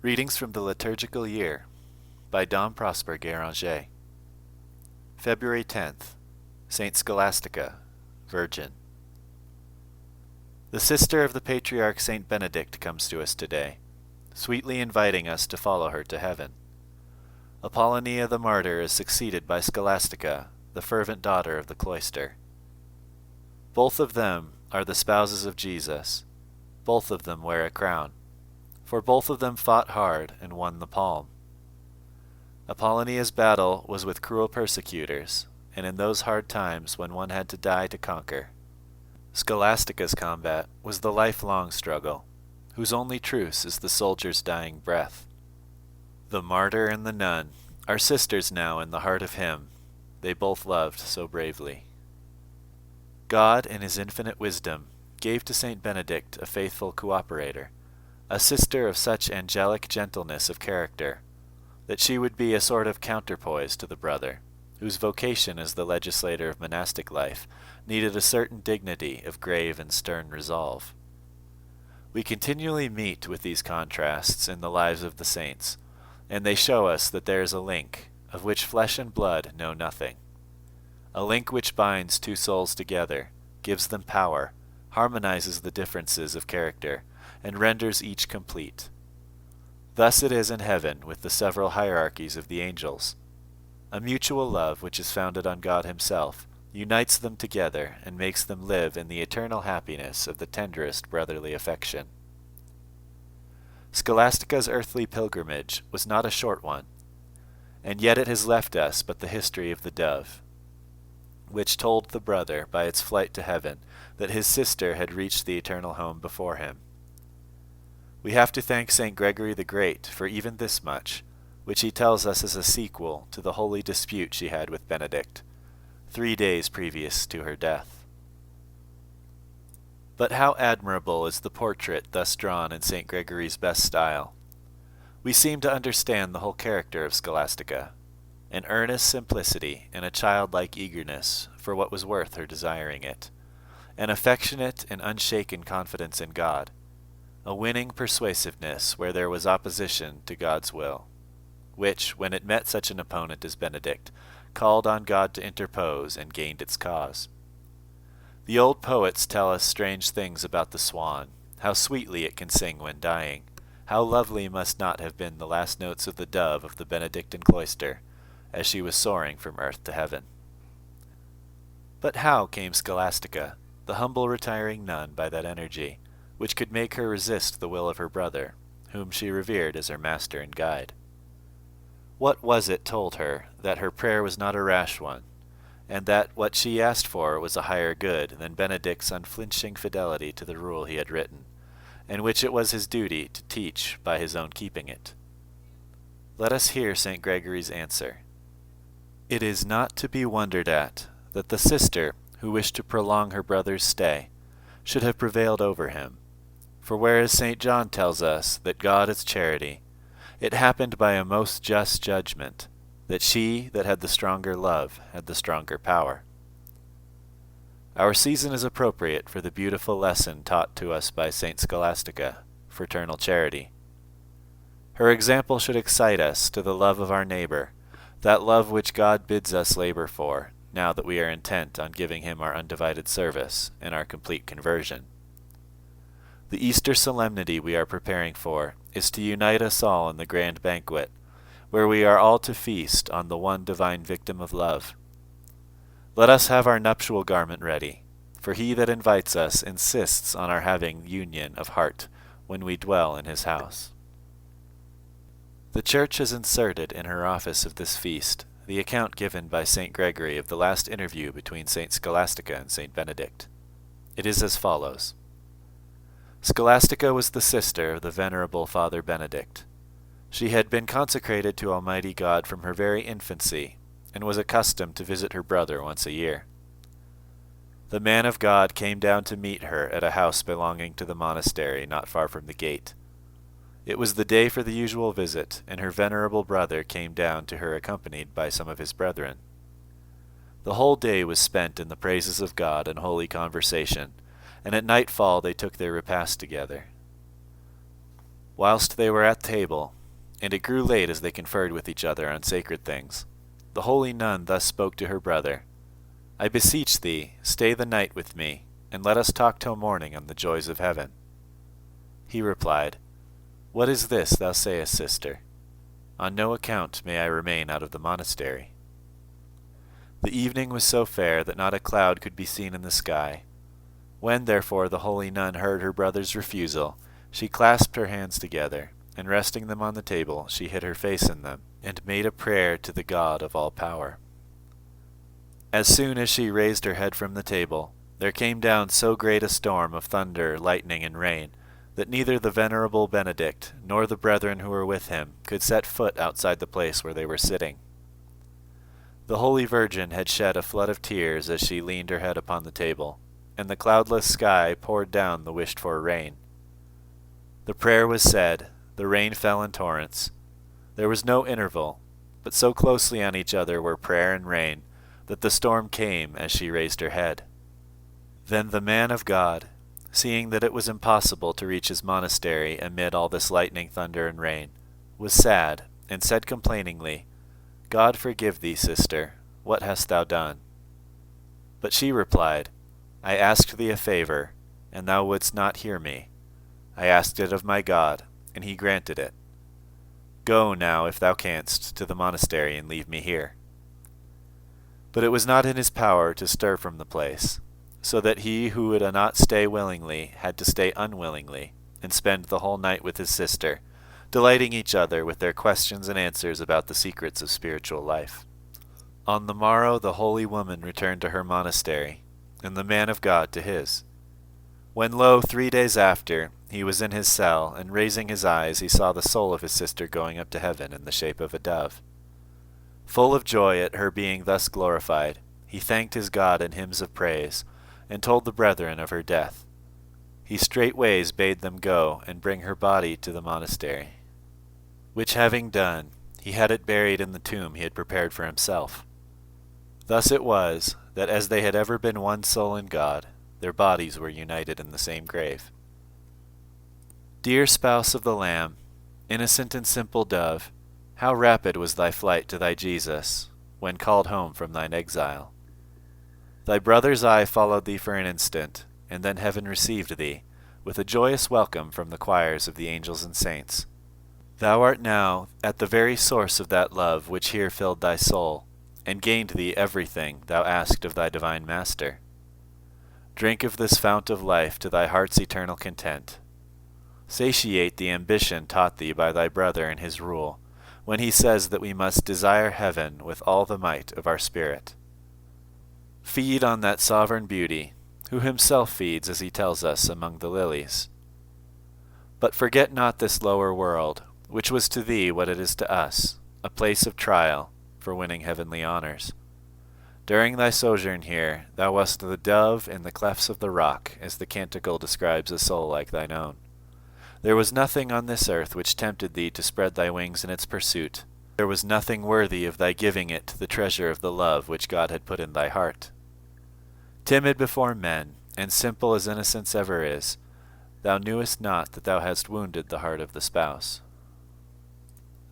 Readings from the Liturgical Year by Dom Prosper Guéranger. February 10th, Saint Scholastica, Virgin. The sister of the Patriarch Saint Benedict comes to us today, sweetly inviting us to follow her to heaven. Apollonia the martyr is succeeded by Scholastica, the fervent daughter of the cloister. Both of them are the spouses of Jesus. Both of them wear a crown, for both of them fought hard and won the palm. Apollonia's battle was with cruel persecutors, and in those hard times when one had to die to conquer. Scholastica's combat was the lifelong struggle, whose only truce is the soldier's dying breath. The martyr and the nun are sisters now in the heart of him they both loved so bravely. God, in his infinite wisdom, gave to Saint Benedict a faithful cooperator, a sister of such angelic gentleness of character, that she would be a sort of counterpoise to the brother, whose vocation as the legislator of monastic life needed a certain dignity of grave and stern resolve. We continually meet with these contrasts in the lives of the saints, and they show us that there is a link, of which flesh and blood know nothing. A link which binds two souls together, gives them power, harmonizes the differences of character, and renders each complete. Thus it is in heaven with the several hierarchies of the angels. A mutual love which is founded on God himself unites them together and makes them live in the eternal happiness of the tenderest brotherly affection. Scholastica's earthly pilgrimage was not a short one, and yet it has left us but the history of the dove, which told the brother by its flight to heaven that his sister had reached the eternal home before him. We have to thank St. Gregory the Great for even this much, which he tells us is a sequel to the holy dispute she had with Benedict, 3 days previous to her death. But how admirable is the portrait thus drawn in St. Gregory's best style! We seem to understand the whole character of Scholastica, an earnest simplicity and a childlike eagerness for what was worth her desiring it, an affectionate and unshaken confidence in God, a winning persuasiveness where there was opposition to God's will, which, when it met such an opponent as Benedict, called on God to interpose and gained its cause. The old poets tell us strange things about the swan, how sweetly it can sing when dying, how lovely must not have been the last notes of the dove of the Benedictine cloister, as she was soaring from earth to heaven. But how came Scholastica, the humble retiring nun, by that energy, which could make her resist the will of her brother, whom she revered as her master and guide? What was it told her that her prayer was not a rash one, and that what she asked for was a higher good than Benedict's unflinching fidelity to the rule he had written, and which it was his duty to teach by his own keeping it? Let us hear St. Gregory's answer. It is not to be wondered at that the sister, who wished to prolong her brother's stay, should have prevailed over him. For whereas St. John tells us that God is charity, it happened by a most just judgment, that she that had the stronger love had the stronger power. Our season is appropriate for the beautiful lesson taught to us by St. Scholastica, fraternal charity. Her example should excite us to the love of our neighbor, that love which God bids us labor for, now that we are intent on giving him our undivided service and our complete conversion. The Easter solemnity we are preparing for is to unite us all in the grand banquet, where we are all to feast on the one divine victim of love. Let us have our nuptial garment ready, for he that invites us insists on our having union of heart when we dwell in his house. The Church has inserted in her office of this feast the account given by St. Gregory of the last interview between St. Scholastica and St. Benedict. It is as follows. Scholastica was the sister of the venerable Father Benedict. She had been consecrated to Almighty God from her very infancy, and was accustomed to visit her brother once a year. The man of God came down to meet her at a house belonging to the monastery not far from the gate. It was the day for the usual visit, and her venerable brother came down to her accompanied by some of his brethren. The whole day was spent in the praises of God and holy conversation, and at nightfall they took their repast together. Whilst they were at table, and it grew late as they conferred with each other on sacred things, the holy nun thus spoke to her brother, I beseech thee, stay the night with me, and let us talk till morning on the joys of heaven. He replied, What is this thou sayest, sister? On no account may I remain out of the monastery. The evening was so fair that not a cloud could be seen in the sky. When, therefore, the holy nun heard her brother's refusal, she clasped her hands together, and resting them on the table, she hid her face in them, and made a prayer to the God of all power. As soon as she raised her head from the table, there came down so great a storm of thunder, lightning, and rain, that neither the venerable Benedict nor the brethren who were with him could set foot outside the place where they were sitting. The Holy Virgin had shed a flood of tears as she leaned her head upon the table, and the cloudless sky poured down the wished-for rain. The prayer was said, the rain fell in torrents. There was no interval, but so closely on each other were prayer and rain, that the storm came as she raised her head. Then the man of God, seeing that it was impossible to reach his monastery amid all this lightning, thunder, and rain, was sad, and said complainingly, God forgive thee, sister, what hast thou done? But she replied, I asked thee a favor, and thou wouldst not hear me. I asked it of my God, and he granted it. Go now, if thou canst, to the monastery, and leave me here. But it was not in his power to stir from the place, so that he who would not stay willingly had to stay unwillingly, and spend the whole night with his sister, delighting each other with their questions and answers about the secrets of spiritual life. On the morrow the holy woman returned to her monastery, and the man of God to his. When lo, 3 days after, he was in his cell, and raising his eyes he saw the soul of his sister going up to heaven in the shape of a dove. Full of joy at her being thus glorified, he thanked his God in hymns of praise, and told the brethren of her death. He straightways bade them go and bring her body to the monastery. Which having done, he had it buried in the tomb he had prepared for himself. Thus it was, that as they had ever been one soul in God, their bodies were united in the same grave. Dear spouse of the Lamb, innocent and simple dove, how rapid was thy flight to thy Jesus, when called home from thine exile. Thy brother's eye followed thee for an instant, and then heaven received thee, with a joyous welcome from the choirs of the angels and saints. Thou art now at the very source of that love which here filled thy soul, and gained thee everything thou asked of thy divine Master. Drink of this fount of life to thy heart's eternal content. Satiate the ambition taught thee by thy brother in his rule, when he says that we must desire heaven with all the might of our spirit. Feed on that sovereign beauty, who himself feeds, as he tells us, among the lilies. But forget not this lower world, which was to thee what it is to us, a place of trial, for winning heavenly honors. During thy sojourn here, thou wast the dove in the clefts of the rock, as the canticle describes a soul like thine own. There was nothing on this earth which tempted thee to spread thy wings in its pursuit. There was nothing worthy of thy giving it the treasure of the love which God had put in thy heart. Timid before men, and simple as innocence ever is, thou knewest not that thou hadst wounded the heart of the spouse.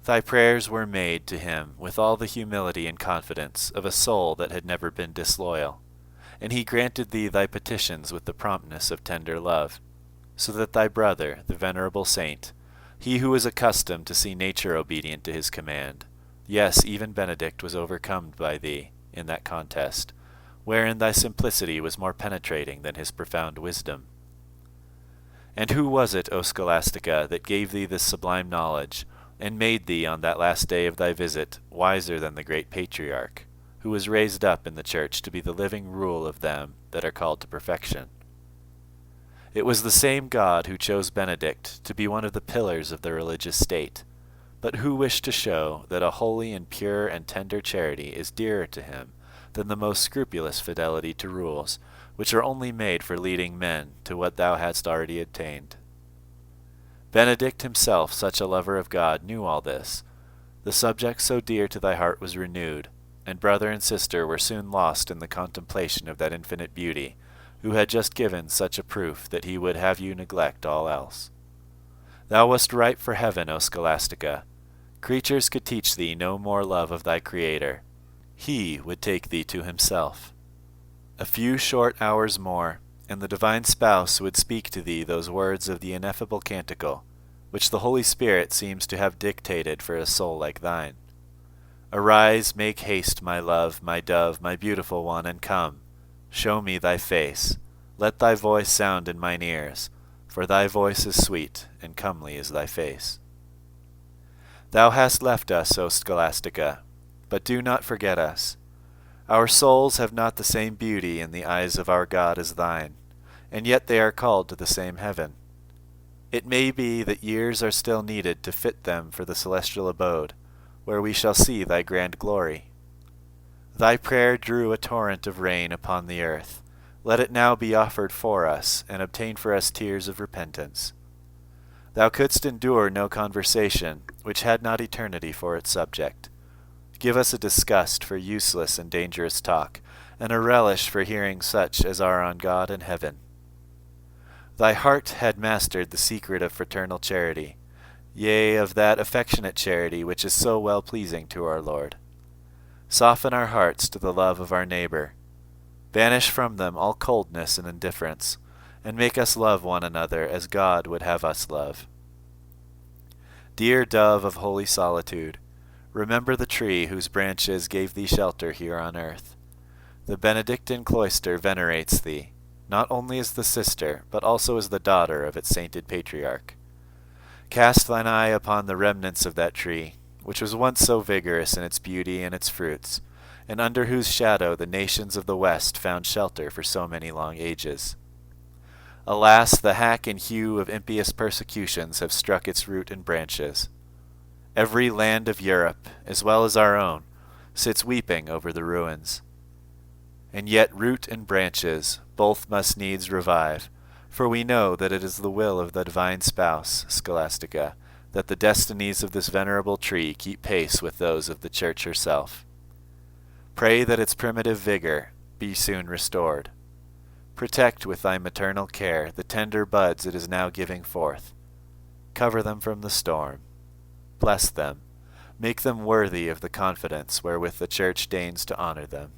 Thy prayers were made to him with all the humility and confidence of a soul that had never been disloyal, and he granted thee thy petitions with the promptness of tender love, so that thy brother, the venerable saint, he who was accustomed to see nature obedient to his command, yes, even Benedict was overcome by thee in that contest, wherein thy simplicity was more penetrating than his profound wisdom. And who was it, O Scholastica, that gave thee this sublime knowledge, and made thee on that last day of thy visit wiser than the great patriarch, who was raised up in the church to be the living rule of them that are called to perfection? It was the same God who chose Benedict to be one of the pillars of the religious state, but who wished to show that a holy and pure and tender charity is dearer to him than the most scrupulous fidelity to rules, which are only made for leading men to what thou hadst already attained. Benedict himself, such a lover of God, knew all this. The subject so dear to thy heart was renewed, and brother and sister were soon lost in the contemplation of that infinite beauty, who had just given such a proof that he would have you neglect all else. Thou wast ripe for heaven, O Scholastica. Creatures could teach thee no more love of thy Creator. He would take thee to himself. A few short hours more, and the divine spouse would speak to thee those words of the ineffable canticle, which the Holy Spirit seems to have dictated for a soul like thine. Arise, make haste, my love, my dove, my beautiful one, and come. Show me thy face. Let thy voice sound in mine ears, for thy voice is sweet, and comely is thy face. Thou hast left us, O Scholastica, but do not forget us. Our souls have not the same beauty in the eyes of our God as thine, and yet they are called to the same heaven. It may be that years are still needed to fit them for the celestial abode, where we shall see thy grand glory. Thy prayer drew a torrent of rain upon the earth. Let it now be offered for us, and obtain for us tears of repentance. Thou couldst endure no conversation which had not eternity for its subject. Give us a disgust for useless and dangerous talk, and a relish for hearing such as are on God and heaven. Thy heart had mastered the secret of fraternal charity, yea, of that affectionate charity which is so well pleasing to our Lord. Soften our hearts to the love of our neighbor. Banish from them all coldness and indifference, and make us love one another as God would have us love. Dear dove of holy solitude, remember the tree whose branches gave thee shelter here on earth. The Benedictine cloister venerates thee, not only as the sister, but also as the daughter of its sainted patriarch. Cast thine eye upon the remnants of that tree, which was once so vigorous in its beauty and its fruits, and under whose shadow the nations of the West found shelter for so many long ages. Alas, the hack and hew of impious persecutions have struck its root and branches. Every land of Europe, as well as our own, sits weeping over the ruins. And yet root and branches, both must needs revive, for we know that it is the will of the divine spouse, Scholastica, that the destinies of this venerable tree keep pace with those of the Church herself. Pray that its primitive vigor be soon restored. Protect with thy maternal care the tender buds it is now giving forth. Cover them from the storm. Bless them. Make them worthy of the confidence wherewith the Church deigns to honor them.